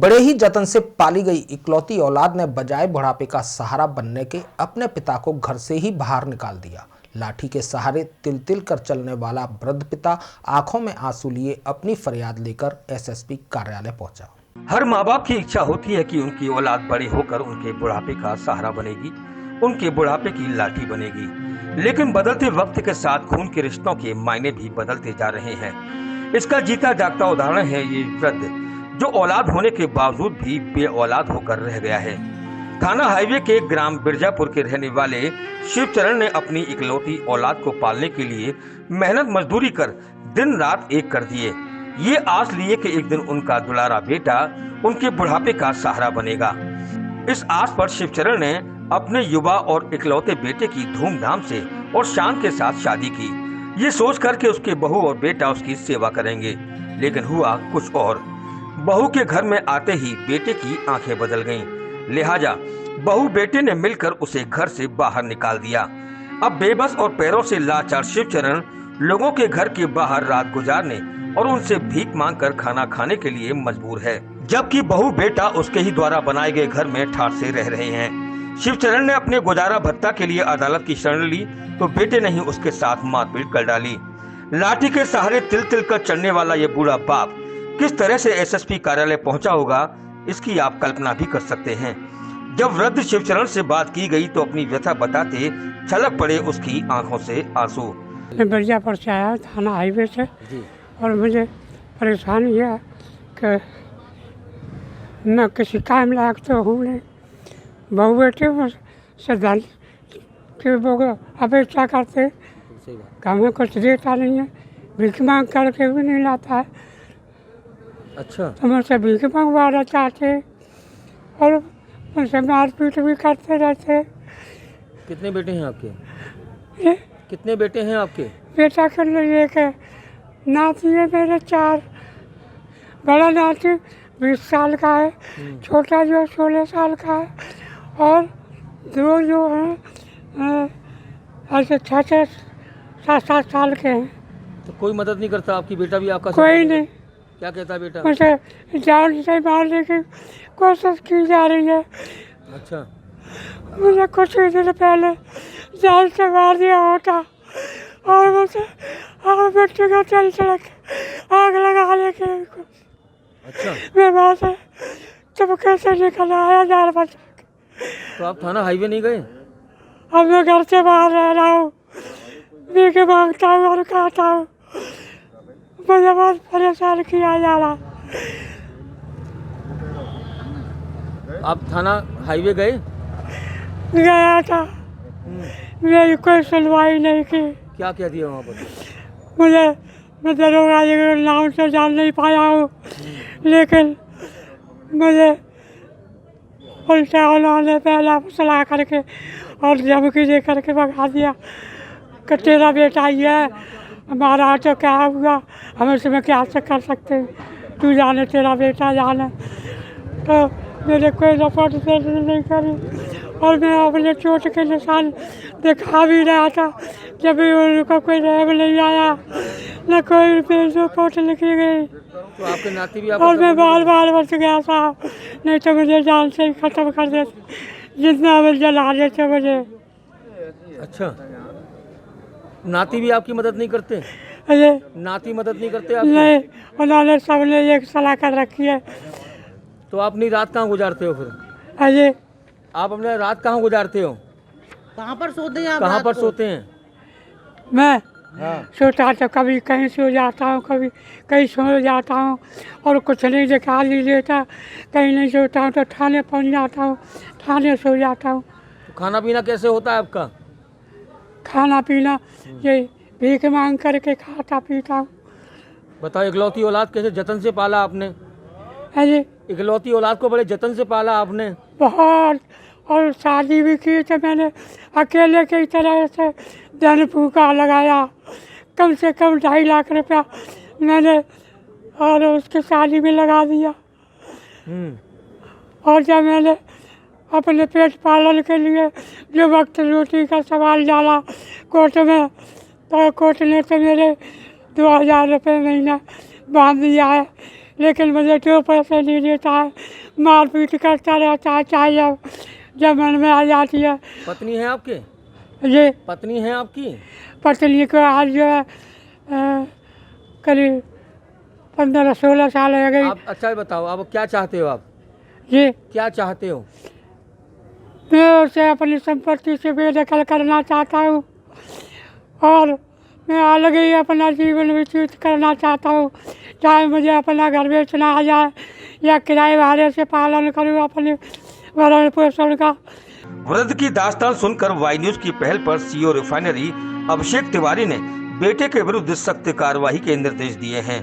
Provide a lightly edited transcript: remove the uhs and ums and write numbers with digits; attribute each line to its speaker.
Speaker 1: बड़े ही जतन से पाली गई इकलौती औलाद ने बजाय बुढ़ापे का सहारा बनने के अपने पिता को घर से ही बाहर निकाल दिया। लाठी के सहारे तिल तिल कर चलने वाला वृद्ध पिता आंखों में आंसू लिए अपनी फरियाद लेकर एसएसपी कार्यालय पहुंचा।
Speaker 2: हर माँ बाप की इच्छा होती है कि उनकी औलाद बड़ी होकर उनके बुढ़ापे का सहारा बनेगी, उनके बुढ़ापे की लाठी बनेगी। लेकिन बदलते वक्त के साथ खून के रिश्तों के मायने भी बदलते जा रहे हैं। इसका जीता जागता उदाहरण है ये वृद्ध, जो औलाद होने के बावजूद भी बे औलाद होकर रह गया है। थाना हाईवे के ग्राम बिरजापुर के रहने वाले शिवचरण ने अपनी इकलौती औलाद को पालने के लिए मेहनत मजदूरी कर दिन रात एक कर दिए। ये आस लिए कि एक दिन उनका दुलारा बेटा उनके बुढ़ापे का सहारा बनेगा। इस आस पर शिवचरण ने अपने युवा और इकलौते बेटे की धूमधाम से और शान के साथ शादी की, ये सोच कर के उसके बहू और बेटा उसकी सेवा करेंगे। लेकिन हुआ कुछ और। बहू के घर में आते ही बेटे की आंखें बदल गईं। लिहाजा बहू बेटे ने मिलकर उसे घर से बाहर निकाल दिया। अब बेबस और पैरों से लाचार शिवचरण लोगों के घर के बाहर रात गुजारने और उनसे भीख मांगकर खाना खाने के लिए मजबूर है, जबकि बहू बेटा उसके ही द्वारा बनाए गए घर में ठाठ से रह रहे हैं। शिवचरण ने अपने गुजारा भत्ता के लिए अदालत की शरण ली तो बेटे ने ही उसके साथ मारपीट कर डाली। लाठी के सहारे तिल तिल कर चढ़ने वाला ये बूढ़ा बाप किस तरह से एसएसपी कार्यालय पहुंचा होगा, इसकी आप कल्पना भी कर सकते हैं। जब वृद्ध शिवचरण से बात की गई तो अपनी व्यथा बताते छलक पड़े उसकी आंखों से आंसू।
Speaker 3: मैं बिरजापुर से आया थाना हाईवे से और मुझे परेशानी है कि मैं किसी काम लायक तो हूँ नहीं। बहू बेटे से धन की वो अपेक्षा करते, हमें कुछ देता नहीं है, भीख मांग करके भी नहीं लाता है।
Speaker 4: अच्छा,
Speaker 3: तो मुझसे भीख मंगवाना चाहते और उनसे मारपीट भी करते रहते।
Speaker 4: कितने बेटे हैं आपके?
Speaker 3: ये
Speaker 4: कितने बेटे हैं आपके?
Speaker 3: बेटा कर लिए कि नाती है मेरे 4। बड़ा नाती 20 साल का है, छोटा जो 16 साल का है और 2 जो हैं ऐसे 6-7 साल के हैं।
Speaker 4: तो कोई मदद नहीं करता आपकी? बेटा भी आपका
Speaker 3: कोई नहीं।
Speaker 4: क्या कहता है बेटा?
Speaker 3: मुझे जान से मारने की कोशिश की जा रही है।
Speaker 4: अच्छा,
Speaker 3: मुझे कुछ ही दिन पहले जान से मार दिया होता और मुझे आग मिट्टी का तेल छिड़क आग लगा लेके।
Speaker 4: अच्छा,
Speaker 3: मैं वहाँ से चुपके से निकल आया 4 बजे।
Speaker 4: तो आप थाना हाईवे नहीं गए?
Speaker 3: अब मैं घर से बाहर रह रहा हूँ, भीख मांगता हूँ और खाता हूँ। मुझे बहुत परेशान किया जा रहा।
Speaker 4: आप थाना हाईवे गए?
Speaker 3: गया था, मेरी कोई सुनवाई नहीं की।
Speaker 4: क्या कह दिया वहाँ पर?
Speaker 3: मैं दरोगा जी के नाम से जान नहीं पाया हूँ, लेकिन मुझे उल्टा उन्होंने पहला फुसला करके और धमकी दे करके भगा दिया कि तेरा बेटा ही है, हमारा तो क्या हुआ, हम इसमें क्या से कर सकते हैं, तू जाने तेरा बेटा जाने। तो मैंने कोई रिपोर्ट नहीं करी और मैं अपने चोट के निशान दिखा भी रहा था, जब भी उनको कोई रहम नहीं आया, न कोई रिपोर्ट लिखी गई।
Speaker 4: तो आपके नाती भी
Speaker 3: और मैं बार बच गया था, नहीं तो मुझे जान से ही ख़त्म कर देते, जितना मैं जला देते मुझे।
Speaker 4: अच्छा, नाती भी आपकी मदद नहीं करते?
Speaker 3: अरे
Speaker 4: नाती मदद नहीं करते आपकी?
Speaker 3: नहीं, उन्होंने सबने एक सलाह कर रखी है।
Speaker 4: तो आप अपनी रात कहाँ गुजारते हो फिर?
Speaker 3: अरे
Speaker 4: आप अपने रात कहाँ गुजारते हो?
Speaker 5: कहाँ पर सोते हैं आप?
Speaker 4: कहाँ पर सोते हैं?
Speaker 3: मैं
Speaker 4: हाँ,
Speaker 3: सोता तो कभी कहीं सो जाता हूँ, कभी कहीं सो जाता हूँ और कुछ नहीं दिखा नहीं देता। कहीं नहीं सोता हूँ तो थाने पहुँच जाता हूँ, थाने सो जाता हूँ।
Speaker 4: तो खाना पीना कैसे होता है आपका?
Speaker 3: खाना पीना ये भीख मांग करके खाता पीता हूँ।
Speaker 4: बताओ, इकलौती औलाद कैसे जतन से पाला आपने?
Speaker 3: अरे
Speaker 4: इकलौती औलाद को बड़े जतन से पाला आपने।
Speaker 3: बहुत, और शादी भी की तो मैंने अकेले की तरह से धन फूका लगाया, कम से कम 2.5 लाख रुपया मैंने और उसकी शादी में लगा दिया। और जब मैंने अपने पेट पालन के लिए जो वक्त रोटी का सवाल डाला कोर्ट में, तो कोर्ट ने तो मेरे 2000 रुपये महीना बांध दिया है। लेकिन मुझे जो पैसे नहीं देता है, मारपीट करता रहता है, चाहे जब मन में आ जाती है।
Speaker 4: पत्नी है आपके?
Speaker 3: ये
Speaker 4: पत्नी है आपकी?
Speaker 3: पत्नी को आज जो है करीब 15-16 साल हो गई।
Speaker 4: आप अच्छा ये बताओ, आप क्या चाहते हो? आप
Speaker 3: ये
Speaker 4: क्या चाहते हो?
Speaker 3: मैं उसे अपनी संपत्ति से बेदखल करना चाहता हूँ और मैं अलग ही अपना जीवन व्यतीत करना चाहता हूँ। चाहे मुझे अपना घर बेचना आ जाए या किराए भाड़े से पालन करूँ अपने भरण पोषण का।
Speaker 2: वृद्ध की दास्तान सुनकर वाई न्यूज की पहल पर सीओ रिफाइनरी अभिषेक तिवारी ने बेटे के विरुद्ध सख्त कार्रवाई के निर्देश दिए हैं।